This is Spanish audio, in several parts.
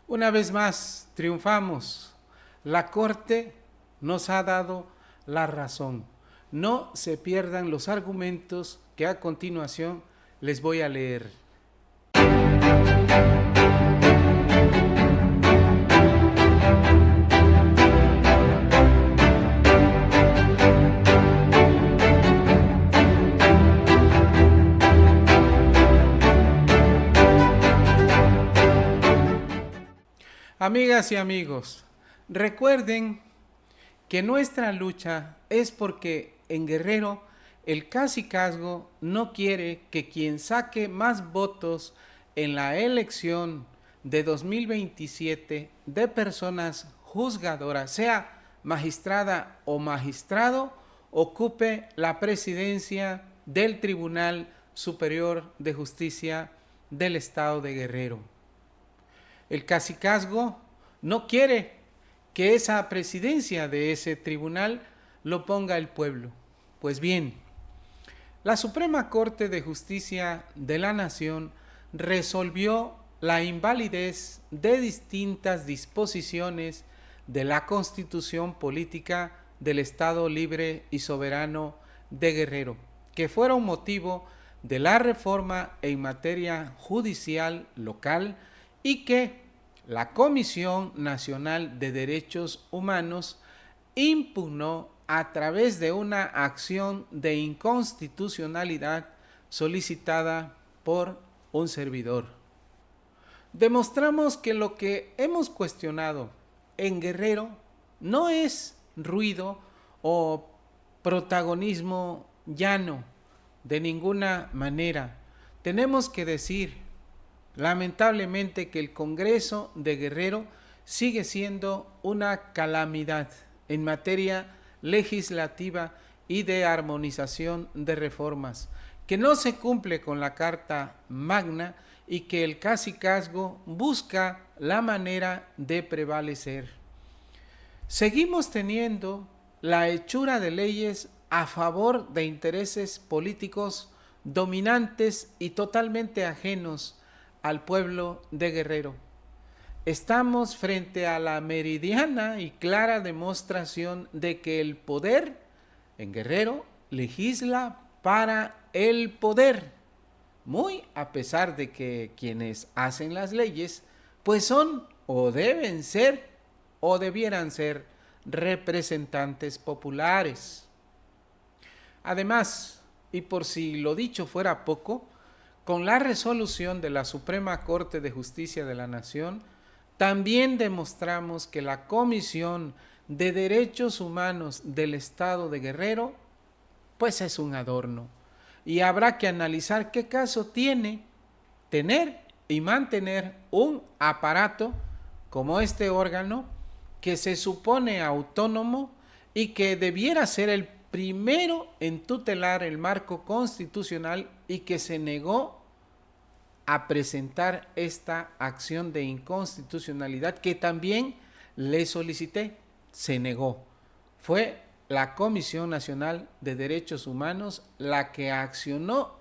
Una vez más, triunfamos. La Corte nos ha dado la razón. No se pierdan los argumentos que a continuación les voy a leer. Amigas y amigos, recuerden que nuestra lucha es porque en Guerrero el cacicazgo no quiere que quien saque más votos en la elección de 2027 de personas juzgadoras, sea magistrada o magistrado, ocupe la presidencia del Tribunal Superior de Justicia del Estado de Guerrero. El cacicazgo no quiere que esa presidencia de ese tribunal lo ponga el pueblo. Pues bien, la Suprema Corte de Justicia de la Nación resolvió la invalidez de distintas disposiciones de la Constitución Política del Estado Libre y Soberano de Guerrero, que fueron motivo de la reforma en materia judicial local y que la Comisión Nacional de Derechos Humanos impugnó a través de una acción de inconstitucionalidad solicitada por un servidor. Demostramos que lo que hemos cuestionado en Guerrero no es ruido o protagonismo llano de ninguna manera. Tenemos que decir lamentablemente que el Congreso de Guerrero sigue siendo una calamidad en materia legislativa y de armonización de reformas, que no se cumple con la Carta Magna y que el cacicazgo busca la manera de prevalecer. Seguimos teniendo la hechura de leyes a favor de intereses políticos dominantes y totalmente ajenos al pueblo de Guerrero. Estamos frente a la meridiana y clara demostración de que el poder en Guerrero legisla para el poder, muy a pesar de que quienes hacen las leyes pues son o deben ser o debieran ser representantes populares. Además, y por si lo dicho fuera poco, con la resolución de la Suprema Corte de Justicia de la Nación, también demostramos que la Comisión de Derechos Humanos del Estado de Guerrero, pues es un adorno. Y habrá que analizar qué caso tiene tener y mantener un aparato como este órgano que se supone autónomo y que debiera ser el primero en tutelar el marco constitucional y que se negó a presentar esta acción de inconstitucionalidad que también le solicité. Se negó. Fue la Comisión Nacional de Derechos Humanos la que accionó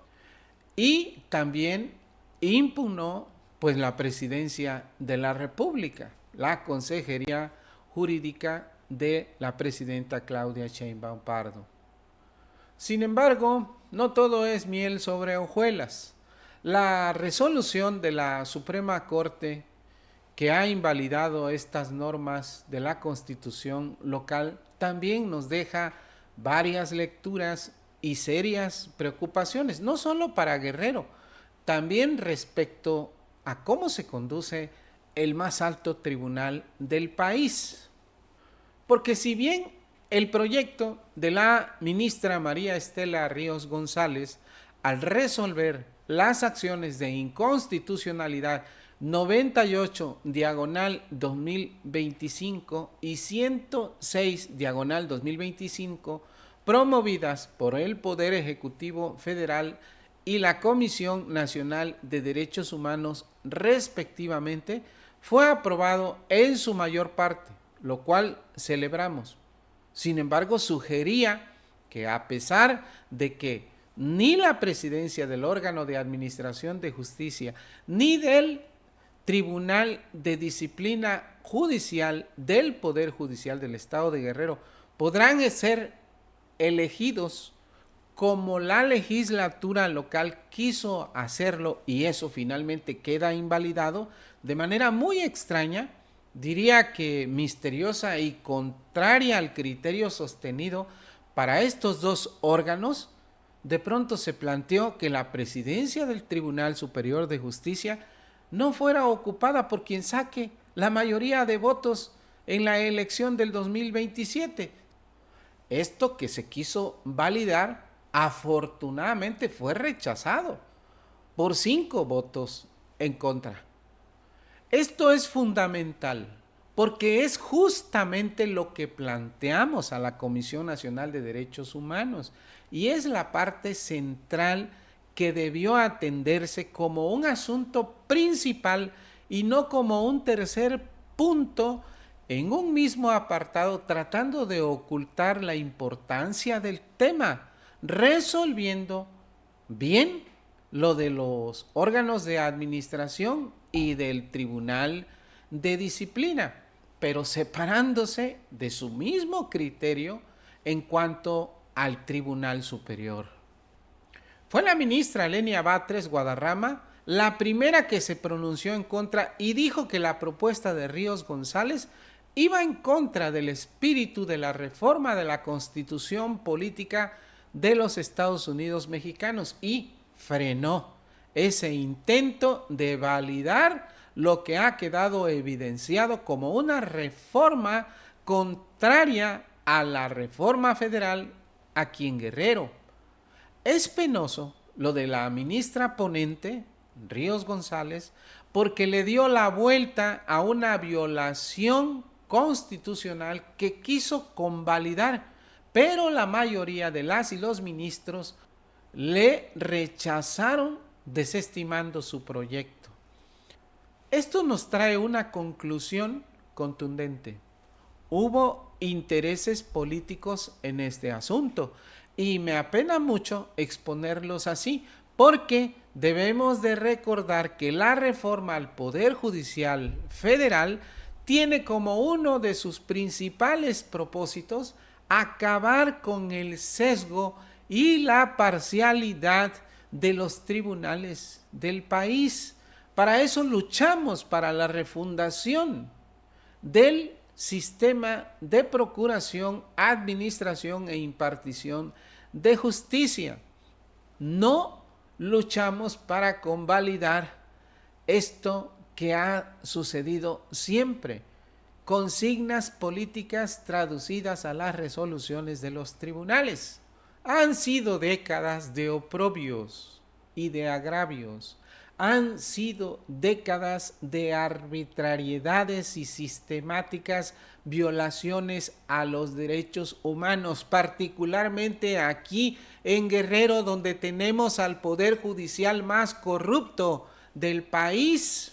y también impugnó pues la presidencia de la República, la Consejería Jurídica de la presidenta Claudia Sheinbaum Pardo. Sin embargo, no todo es miel sobre hojuelas. La resolución de la Suprema Corte que ha invalidado estas normas de la Constitución local también nos deja varias lecturas y serias preocupaciones, no solo para Guerrero, también respecto a cómo se conduce el más alto tribunal del país. Porque si bien el proyecto de la ministra María Estela Ríos González, al resolver las acciones de inconstitucionalidad 98/2025 y 106/2025 promovidas por el Poder Ejecutivo Federal y la Comisión Nacional de Derechos Humanos respectivamente, fue aprobado en su mayor parte, lo cual celebramos. Sin embargo, sugería que a pesar de que ni la presidencia del órgano de administración de justicia, ni del Tribunal de Disciplina Judicial del Poder Judicial del Estado de Guerrero podrán ser elegidos como la legislatura local quiso hacerlo, y eso finalmente queda invalidado de manera muy extraña, diría que misteriosa y contraria al criterio sostenido para estos dos órganos. De pronto se planteó que la presidencia del Tribunal Superior de Justicia no fuera ocupada por quien saque la mayoría de votos en la elección del 2027. Esto que se quiso validar, afortunadamente fue rechazado por 5 votos en contra. Esto es fundamental porque es justamente lo que planteamos a la Comisión Nacional de Derechos Humanos y es la parte central que debió atenderse como un asunto principal y no como un tercer punto en un mismo apartado, tratando de ocultar la importancia del tema, resolviendo bien lo de los órganos de administración y del Tribunal de Disciplina, pero separándose de su mismo criterio en cuanto al Tribunal Superior. Fue la ministra Lenia Batres Guadarrama la primera que se pronunció en contra y dijo que la propuesta de Ríos González iba en contra del espíritu de la reforma de la Constitución Política de los Estados Unidos Mexicanos y frenó ese intento de validar lo que ha quedado evidenciado como una reforma contraria a la reforma federal aquí en Guerrero. Es penoso lo de la ministra ponente, Ríos González, porque le dio la vuelta a una violación constitucional que quiso convalidar, pero la mayoría de las y los ministros le rechazaron desestimando su proyecto. Esto nos trae una conclusión contundente. Hubo intereses políticos en este asunto y me apena mucho exponerlos así, porque debemos de recordar que la reforma al Poder Judicial Federal tiene como uno de sus principales propósitos acabar con el sesgo y la parcialidad de los tribunales del país. Para eso luchamos para la refundación del sistema de procuración, administración e impartición de justicia. No luchamos para convalidar esto que ha sucedido siempre, consignas políticas traducidas a las resoluciones de los tribunales. Han sido décadas de oprobios y de agravios, han sido décadas de arbitrariedades y sistemáticas violaciones a los derechos humanos, particularmente aquí en Guerrero, donde tenemos al poder judicial más corrupto del país.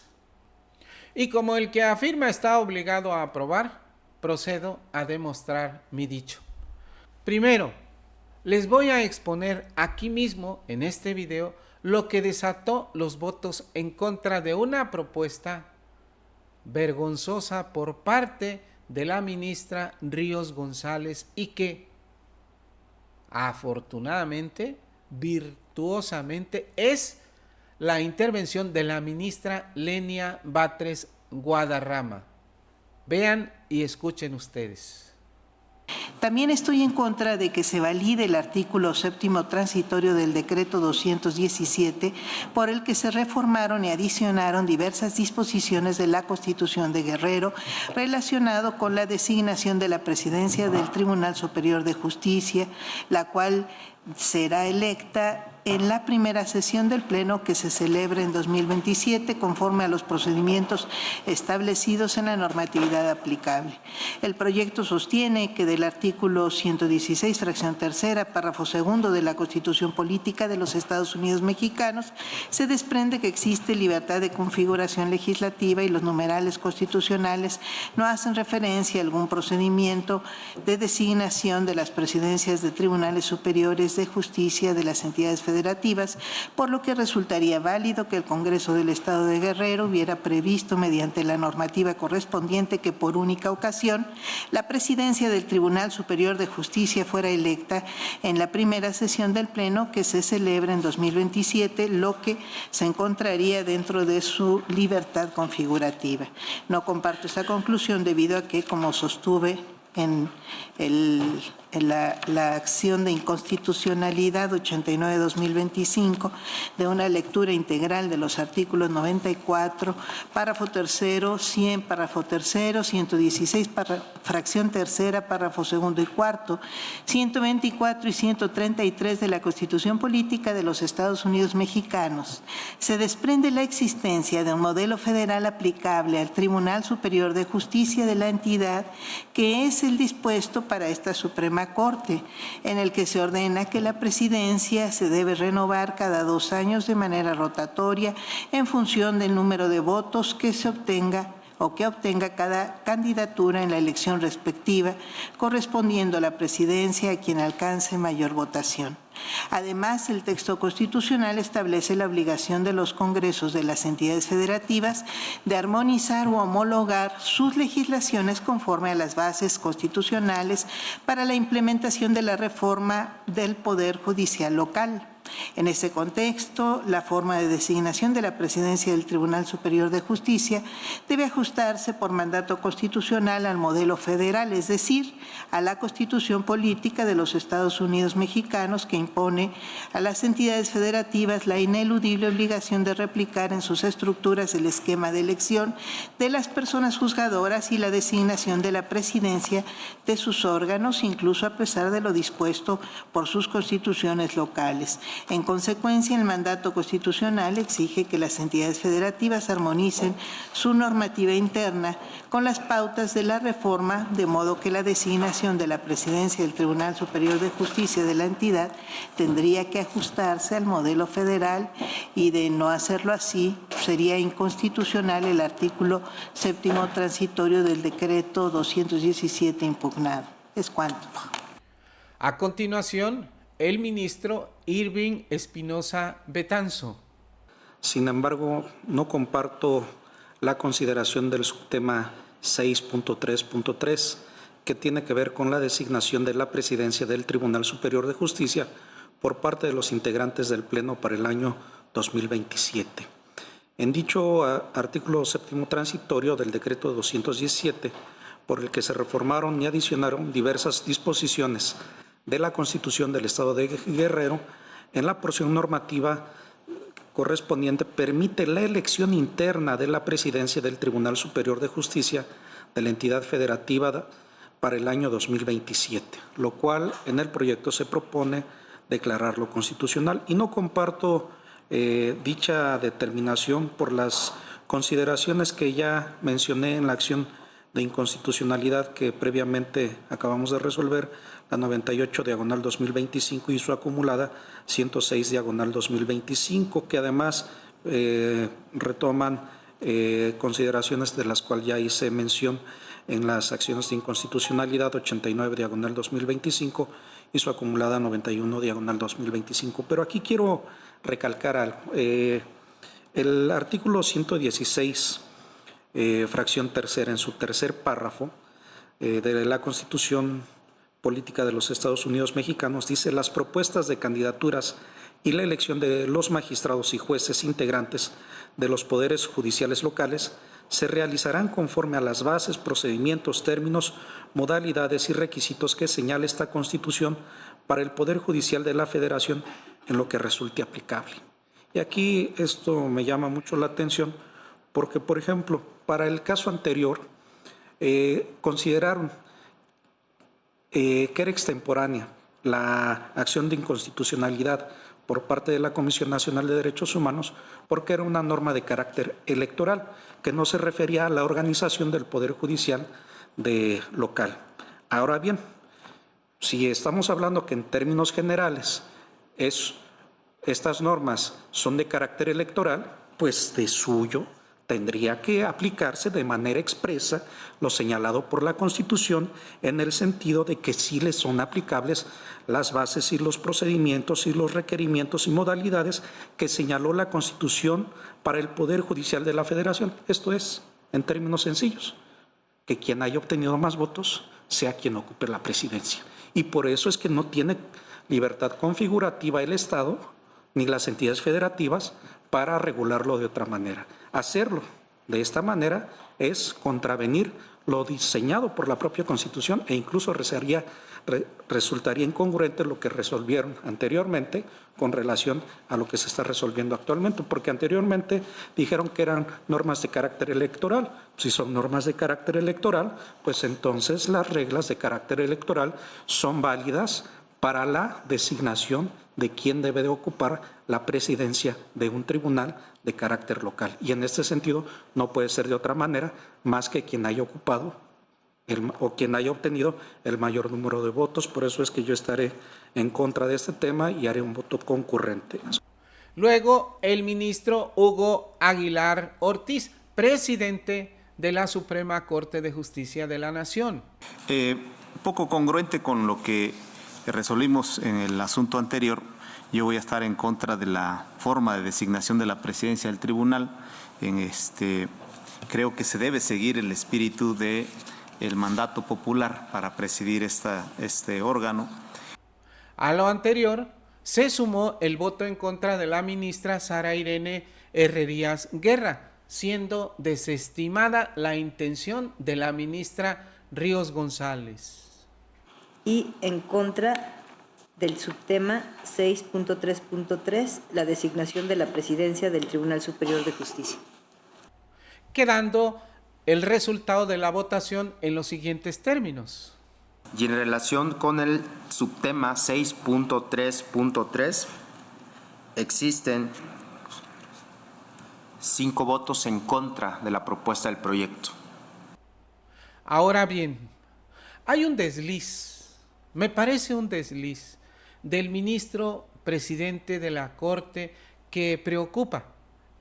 Y como el que afirma está obligado a aprobar, procedo a demostrar mi dicho. Primero, les voy a exponer aquí mismo en este video lo que desató los votos en contra de una propuesta vergonzosa por parte de la ministra Ríos González y que afortunadamente, virtuosamente, es la intervención de la ministra Lenia Batres Guadarrama. Vean y escuchen ustedes. También estoy en contra de que se valide el artículo 7º transitorio del decreto 217, por el que se reformaron y adicionaron diversas disposiciones de la Constitución de Guerrero relacionado con la designación de la presidencia del Tribunal Superior de Justicia, la cual será electa en la primera sesión del Pleno que se celebre en 2027 conforme a los procedimientos establecidos en la normatividad aplicable. El proyecto sostiene que del artículo 116, fracción tercera, párrafo segundo de la Constitución Política de los Estados Unidos Mexicanos, se desprende que existe libertad de configuración legislativa y los numerales constitucionales no hacen referencia a algún procedimiento de designación de las presidencias de tribunales superiores de justicia de las entidades federales federativas, por lo que resultaría válido que el Congreso del Estado de Guerrero hubiera previsto mediante la normativa correspondiente que por única ocasión la presidencia del Tribunal Superior de Justicia fuera electa en la primera sesión del Pleno que se celebra en 2027, lo que se encontraría dentro de su libertad configurativa. No comparto esta conclusión debido a que, como sostuve en la acción de inconstitucionalidad 89-2025 de una lectura integral de los artículos 94, párrafo tercero, 100, párrafo tercero, 116, fracción tercera, párrafo segundo y cuarto, 124 y 133 de la Constitución Política de los Estados Unidos Mexicanos, se desprende la existencia de un modelo federal aplicable al Tribunal Superior de Justicia de la entidad, que es el dispuesto para esta Suprema Corte, en el que se ordena que la presidencia se debe renovar cada 2 años de manera rotatoria en función del número de votos que se obtenga o que obtenga cada candidatura en la elección respectiva, correspondiendo a la presidencia a quien alcance mayor votación. Además, el texto constitucional establece la obligación de los congresos de las entidades federativas de armonizar o homologar sus legislaciones conforme a las bases constitucionales para la implementación de la reforma del Poder Judicial local. En ese contexto, la forma de designación de la presidencia del Tribunal Superior de Justicia debe ajustarse por mandato constitucional al modelo federal, es decir, a la Constitución Política de los Estados Unidos Mexicanos, que impone a las entidades federativas la ineludible obligación de replicar en sus estructuras el esquema de elección de las personas juzgadoras y la designación de la presidencia de sus órganos, incluso a pesar de lo dispuesto por sus constituciones locales. En consecuencia, el mandato constitucional exige que las entidades federativas armonicen su normativa interna con las pautas de la reforma, de modo que la designación de la presidencia del Tribunal Superior de Justicia de la entidad tendría que ajustarse al modelo federal, y de no hacerlo así sería inconstitucional el artículo 7º transitorio del decreto 217 impugnado. Es cuanto. A continuación, el ministro Irving Espinosa Betanzo. Sin embargo, no comparto la consideración del subtema 6.3.3, que tiene que ver con la designación de la presidencia del Tribunal Superior de Justicia por parte de los integrantes del Pleno para el año 2027. En dicho artículo 7º transitorio del decreto 217, por el que se reformaron y adicionaron diversas disposiciones de la Constitución del Estado de Guerrero, en la porción normativa correspondiente permite la elección interna de la presidencia del Tribunal Superior de Justicia de la entidad federativa para el año 2027, lo cual en el proyecto se propone declararlo constitucional, y no comparto dicha determinación por las consideraciones que ya mencioné en la acción de inconstitucionalidad que previamente acabamos de resolver, la 98/2025 y su acumulada 106/2025, que además retoman consideraciones de las cuales ya hice mención en las acciones de inconstitucionalidad 89/2025 y su acumulada 91/2025. Pero aquí quiero recalcar algo. El artículo 116, fracción tercera, en su tercer párrafo de la Constitución Política de los Estados Unidos Mexicanos, dice: las propuestas de candidaturas y la elección de los magistrados y jueces integrantes de los poderes judiciales locales se realizarán conforme a las bases, procedimientos, términos, modalidades y requisitos que señala esta Constitución para el Poder Judicial de la Federación en lo que resulte aplicable. Y aquí esto me llama mucho la atención porque, por ejemplo, para el caso anterior consideraron que era extemporánea la acción de inconstitucionalidad por parte de la Comisión Nacional de Derechos Humanos porque era una norma de carácter electoral que no se refería a la organización del Poder Judicial local. Ahora bien, si estamos hablando que en términos generales estas normas son de carácter electoral, pues de suyo Tendría que aplicarse de manera expresa lo señalado por la Constitución, en el sentido de que sí les son aplicables las bases y los procedimientos y los requerimientos y modalidades que señaló la Constitución para el Poder Judicial de la Federación. Esto es, en términos sencillos, que quien haya obtenido más votos sea quien ocupe la presidencia. Y por eso es que no tiene libertad configurativa el Estado ni las entidades federativas para regularlo de otra manera. Hacerlo de esta manera es contravenir lo diseñado por la propia Constitución e incluso resultaría incongruente lo que resolvieron anteriormente con relación a lo que se está resolviendo actualmente, porque anteriormente dijeron que eran normas de carácter electoral. Si son normas de carácter electoral, pues entonces las reglas de carácter electoral son válidas para la designación de quién debe de ocupar la presidencia de un tribunal de carácter local. Y en este sentido no puede ser de otra manera más que quien haya ocupado o quien haya obtenido el mayor número de votos. Por eso es que yo estaré en contra de este tema y haré un voto concurrente. Luego, el ministro Hugo Aguilar Ortiz, presidente de la Suprema Corte de Justicia de la Nación. Poco congruente con lo que resolvimos en el asunto anterior. Yo voy a estar en contra de la forma de designación de la presidencia del tribunal. Creo que se debe seguir el espíritu del mandato popular para presidir este órgano. A lo anterior se sumó el voto en contra de la ministra Sara Irene Herrerías Guerra, siendo desestimada la intención de la ministra Ríos González. Y en contra del subtema 6.3.3, la designación de la presidencia del Tribunal Superior de Justicia. Quedando el resultado de la votación en los siguientes términos. Y en relación con el subtema 6.3.3, existen 5 votos en contra de la propuesta del proyecto. Ahora bien, hay un desliz. Me parece un desliz del ministro presidente de la Corte que preocupa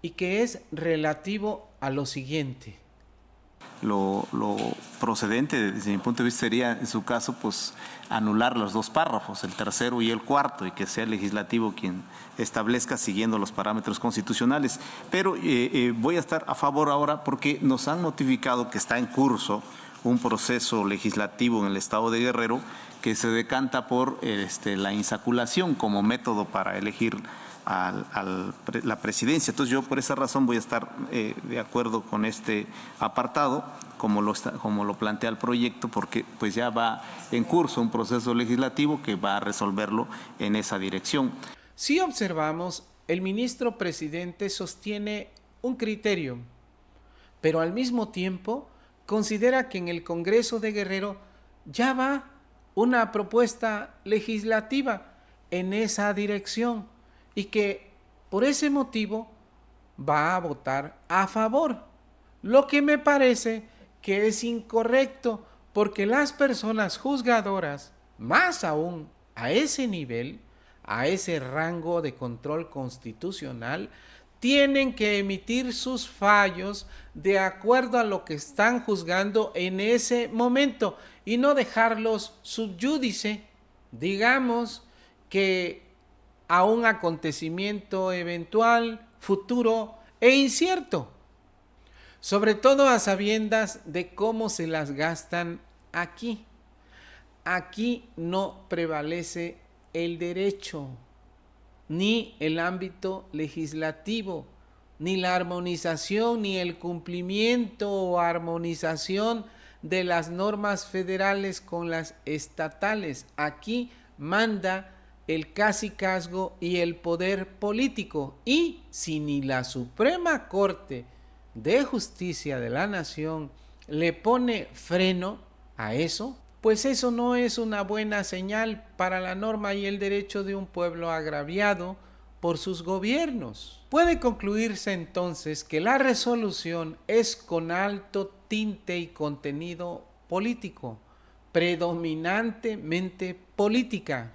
y que es relativo a lo siguiente. Lo procedente, desde mi punto de vista, sería, en su caso, pues anular los 2 párrafos, el tercero y el cuarto, y que sea el legislativo quien establezca siguiendo los parámetros constitucionales. Pero voy a estar a favor ahora porque nos han notificado que está en curso un proceso legislativo en el estado de Guerrero que se decanta por la insaculación como método para elegir la presidencia. Entonces yo por esa razón voy a estar de acuerdo con este apartado, como lo plantea el proyecto, porque pues ya va en curso un proceso legislativo que va a resolverlo en esa dirección. Si observamos, el ministro presidente sostiene un criterio, pero al mismo tiempo considera que en el Congreso de Guerrero ya va una propuesta legislativa en esa dirección y que por ese motivo va a votar a favor, lo que me parece que es incorrecto, porque las personas juzgadoras, más aún a ese nivel, a ese rango de control constitucional, tienen que emitir sus fallos de acuerdo a lo que están juzgando en ese momento y no dejarlos sub iudice, digamos que a un acontecimiento eventual, futuro e incierto, sobre todo a sabiendas de cómo se las gastan aquí. Aquí no prevalece el derecho, ni el ámbito legislativo, ni la armonización, ni el cumplimiento o armonización de las normas federales con las estatales. Aquí manda el cacicazgo y el poder político, y si ni la Suprema Corte de Justicia de la Nación le pone freno a eso, pues eso no es una buena señal para la norma y el derecho de un pueblo agraviado por sus gobiernos. Puede concluirse entonces que la resolución es con alto tinte y contenido político, predominantemente política,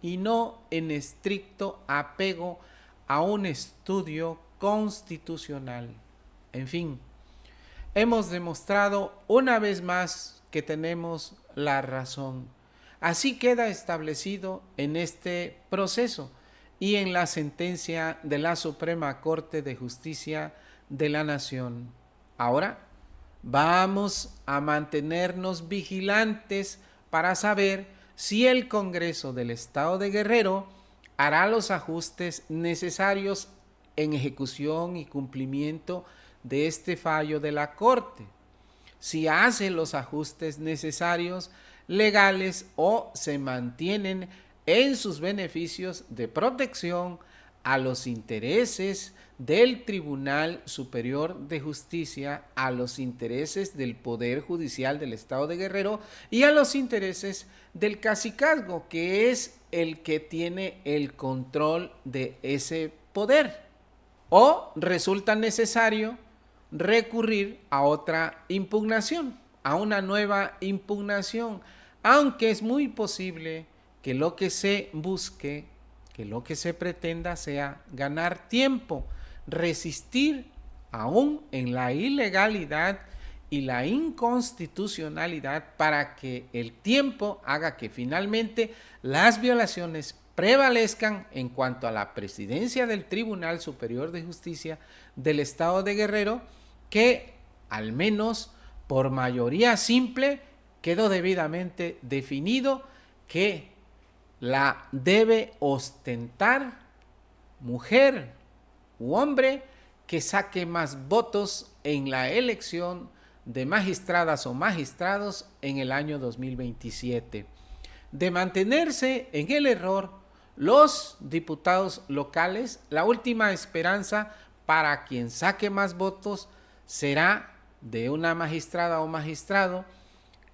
y no en estricto apego a un estudio constitucional. En fin, hemos demostrado una vez más que tenemos la razón. Así queda establecido en este proceso y en la sentencia de la Suprema Corte de Justicia de la Nación. Ahora vamos a mantenernos vigilantes para saber si el Congreso del Estado de Guerrero hará los ajustes necesarios en ejecución y cumplimiento de este fallo de la Corte, si hace los ajustes necesarios legales o se mantienen en sus beneficios de protección a los intereses del Tribunal Superior de Justicia, a los intereses del Poder Judicial del Estado de Guerrero y a los intereses del cacicazgo, que es el que tiene el control de ese poder. O resulta necesario recurrir a otra impugnación, a una nueva impugnación, aunque es muy posible que lo que se busque, que lo que se pretenda sea ganar tiempo, resistir aún en la ilegalidad y la inconstitucionalidad para que el tiempo haga que finalmente las violaciones prevalezcan en cuanto a la presidencia del Tribunal Superior de Justicia del Estado de Guerrero, que al menos por mayoría simple quedó debidamente definido que la debe ostentar mujer u hombre que saque más votos en la elección de magistradas o magistrados en el año 2027. De mantenerse en el error, los diputados locales, la última esperanza para quien saque más votos será de una magistrada o magistrado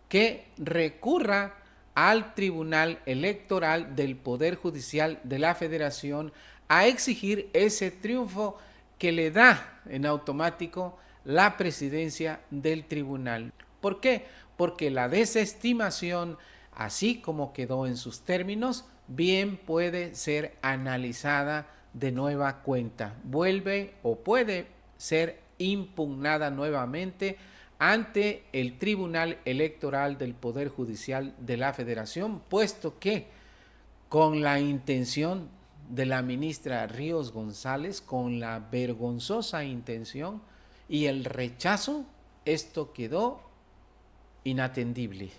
que recurra al Tribunal Electoral del Poder Judicial de la Federación a exigir ese triunfo que le da en automático la presidencia del tribunal. ¿Por qué? Porque la desestimación, así como quedó en sus términos, bien puede ser analizada de nueva cuenta. Vuelve o puede ser impugnada nuevamente ante el Tribunal Electoral del Poder Judicial de la Federación, puesto que con la intención de la ministra Ríos González, con la vergonzosa intención y el rechazo, esto quedó inatendible.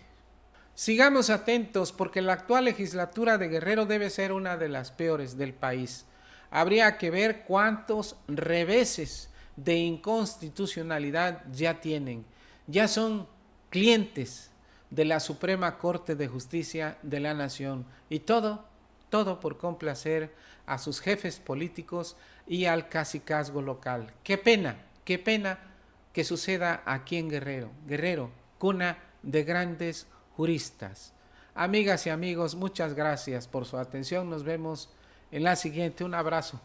Sigamos atentos porque la actual legislatura de Guerrero debe ser una de las peores del país. Habría que ver cuántos reveses de inconstitucionalidad ya tienen. Ya son clientes de la Suprema Corte de Justicia de la Nación y todo por complacer a sus jefes políticos y al cacicazgo local. Qué pena que suceda aquí en Guerrero. Guerrero, cuna de grandes juristas. Amigas y amigos, muchas gracias por su atención. Nos vemos en la siguiente. Un abrazo.